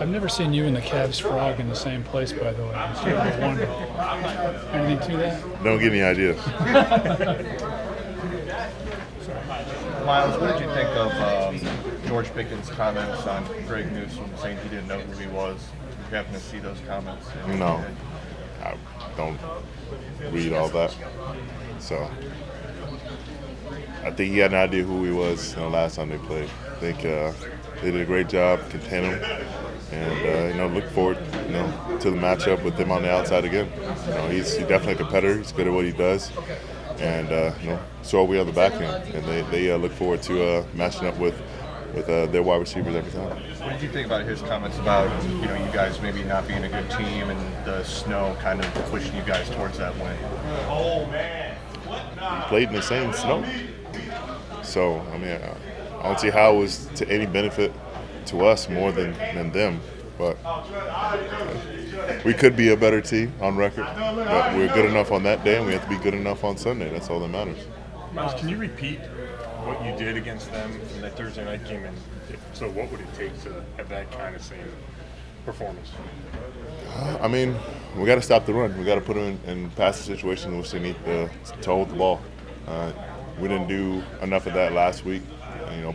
I've never seen you and the Cavs frog in the same place, by the way. I'm starting to wonder. Anything to that? Don't give me ideas. Myles, what did you think of George Pickens' comments on Greg Newsome saying he didn't know who he was? Did you happen to see those comments? No, I don't read all that. So I think he had an idea who he was last time they played. I think they did a great job containing him, and look forward to the matchup with him on the outside again. He's definitely a competitor. He's good at what he does, and so are we on the back end. And they look forward to matching up with their wide receivers every time. What did you think about his comments about you guys maybe not being a good team and the snow kind of pushing you guys towards that win? We played in the same snow, so I mean I don't see how it was to any benefit to us more than them. But we could be a better team on record, but we're good enough on that day, and we have to be good enough on Sunday. That's all that matters. Myles, can you repeat what you did against them in that Thursday night game? And so what would it take to have that kind of same performance? I mean, we got to stop the run. We got to put them in passing situations in which they need to hold the ball. We didn't do enough of that last week.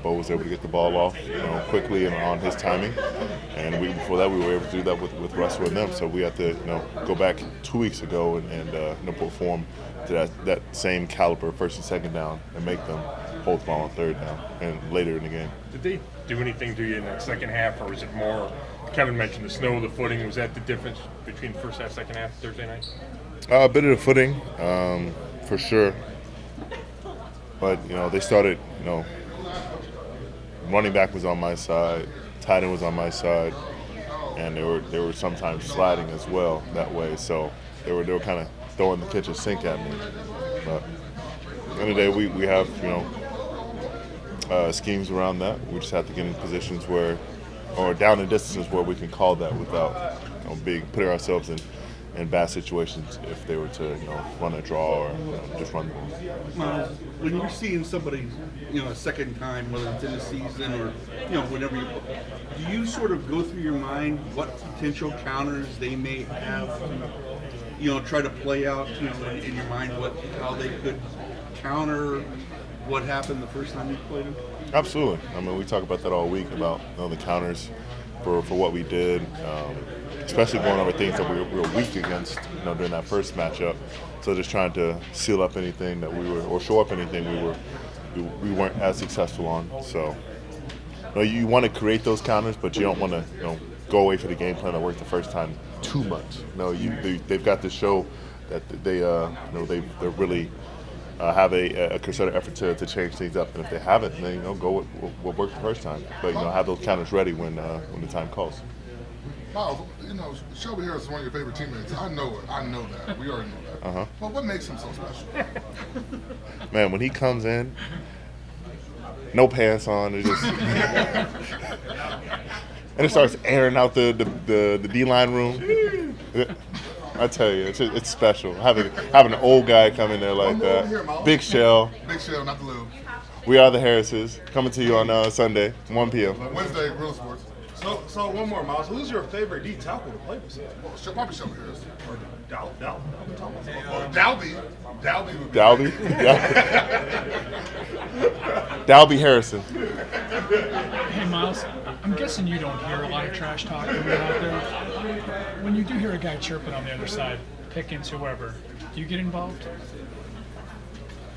Bo was able to get the ball off, quickly and on his timing. And the week before that, we were able to do that with Russell and them. So we have to, go back 2 weeks ago and perform to that same caliber, first and second down, and make them hold the ball on third down and later in the game. Did they do anything to you in that second half, or was it more? Kevin mentioned the snow, the footing. Was that the difference between first half, second half, Thursday night? A bit of the footing, for sure. But they started, running back was on my side, tight end was on my side, and they were sometimes sliding as well that way. So they were kind of throwing the kitchen sink at me. But at the end of the day, we have schemes around that. We just have to get in positions or down in distances where we can call that without putting ourselves in bad situations if they were to run a draw or just run the ball. When you're seeing somebody a second time, whether it's in the season or whenever do you sort of go through your mind what potential counters they may have, try to play out in your mind how they could counter what happened the first time you played them? Absolutely. I mean, we talk about that all week about the counters for what we did, especially going over things that we were weak against during that first matchup. So just trying to seal up anything that or show up anything we weren't as successful on. So you want to create those counters, but you don't want to go away for the game plan that worked the first time too much. They've got to show that they really have a concerted effort to change things up, and if they haven't, then go with what worked the first time. But have those counters ready when the time calls. Myles, Shelby Harris is one of your favorite teammates. I know that. We already know that. Uh-huh. But what makes him so special? Man, when he comes in, no pants on, it just and it starts airing out the D-line room. I tell you, it's special having an old guy come in there like that. Here, Big Shell. Big Shell, not the little. We are the Harrises. Coming to you on Sunday, 1 p.m. Wednesday, Real Sports. So one more, Myles. Who's your favorite D tackle to play with? Well, probably Shelby Harris. Dalby. Dalby? Dalby Harrison. Hey, Myles, I'm guessing you don't hear a lot of trash talk when you're out there. When you do hear a guy chirping on the other side, Pickens, whoever, do you get involved?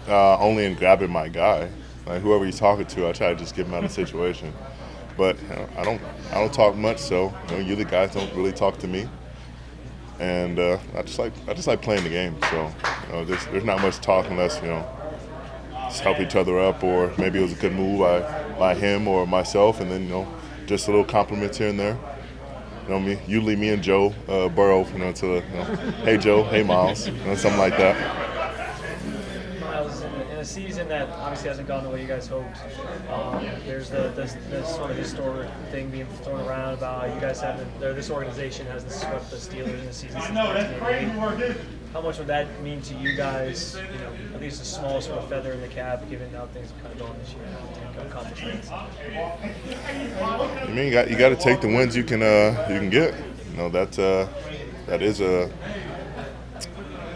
Only in grabbing my guy. Like whoever he's talking to, I try to just get him out of the situation. But I don't talk much, so you the guys don't really talk to me. And I just like playing the game. So there's not much talk unless just help each other up, or maybe it was a good move by him or myself, and then just a little compliments here and there. Usually me and Joe Burrow, hey Joe, hey Myles, something like that. Myles, in a season that obviously hasn't gone the way you guys hoped, there's this sort of historic thing being thrown around about you guys having, or this organization hasn't swept the Steelers in the season since 1988. How much would that mean to you guys? You know, at least a small sort of feather in the cap, given how things have kind of gone this year to accomplish things. I mean, you got to take the wins you can get. You know, that is a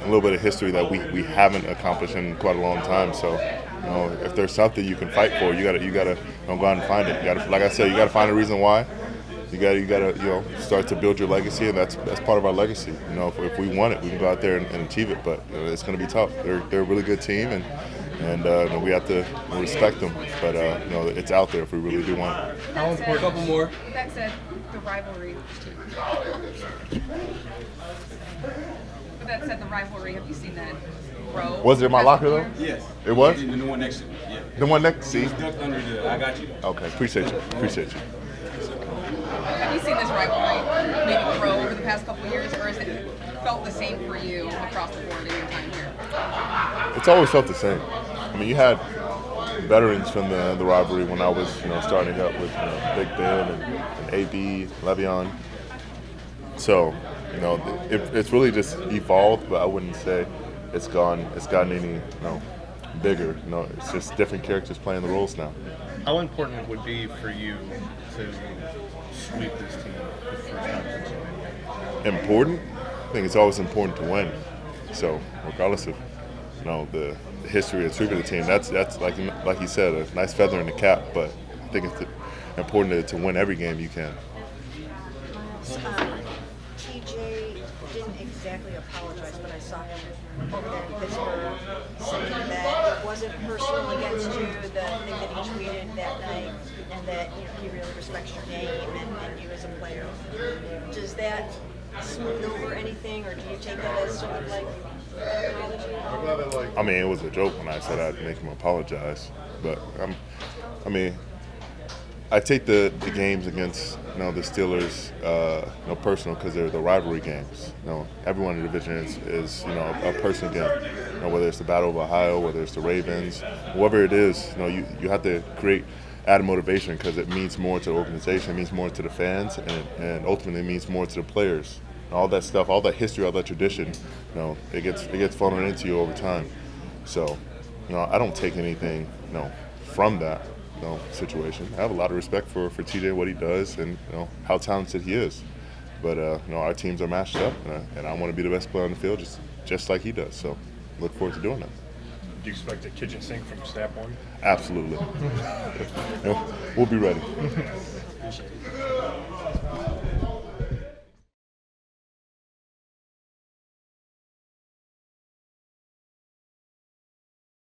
little bit of history that we haven't accomplished in quite a long time. So, you know, if there's something you can fight for, you gotta go out and find it. You gotta, like I said, you gotta find a reason why. You gotta start to build your legacy, and that's part of our legacy. You know, if we want it, we can go out there and achieve it. But it's going to be tough. They're a really good team, and we have to respect them. But you know, it's out there if we really do want it. How important? A couple more. That said, the rivalry. With that said, the rivalry. Have you seen that grow? Was it in my locker though? Yes. It was? The one next to me. Yeah. The one next to see. It's ducked under the. I got you. Okay, appreciate you. Have you seen this rivalry maybe grow over the past couple of years, or has it felt the same for you across the board in your time here? It's always felt the same. I mean, you had veterans from the rivalry when I was starting up with Big Ben and AB, Le'Veon. So it's really just evolved, but I wouldn't say it's gotten any bigger. It's just different characters playing the roles now. How important it would be for you to sweep this team the first time since you've been here? Important? I think it's always important to win. So regardless of the history of sweeping the team, that's like you said, a nice feather in the cap. But I think it's important to win every game you can. TJ didn't exactly apologize, but I saw him over there in Pittsburgh saying that it wasn't personal against you, the thing that he tweeted that night, and that he really respects your game and you as a player. Does that smooth over anything, or do you take that as sort of like an apology? I mean, it was a joke when I said I'd make him apologize, but I take the games against the Steelers personal because they're the rivalry games. Everyone in the division is a personal game. Whether it's the Battle of Ohio, whether it's the Ravens, whoever it is, you have to create added motivation because it means more to the organization, it means more to the fans, and ultimately it means more to the players. All that stuff, all that history, all that tradition, it gets funneled into you over time. So, I don't take anything from that situation. I have a lot of respect for TJ, what he does, and how talented he is. But our teams are matched up, and I want to be the best player on the field, just like he does. So, look forward to doing that. Do you expect a kitchen sink from snap one? Absolutely. We'll be ready. Appreciate it.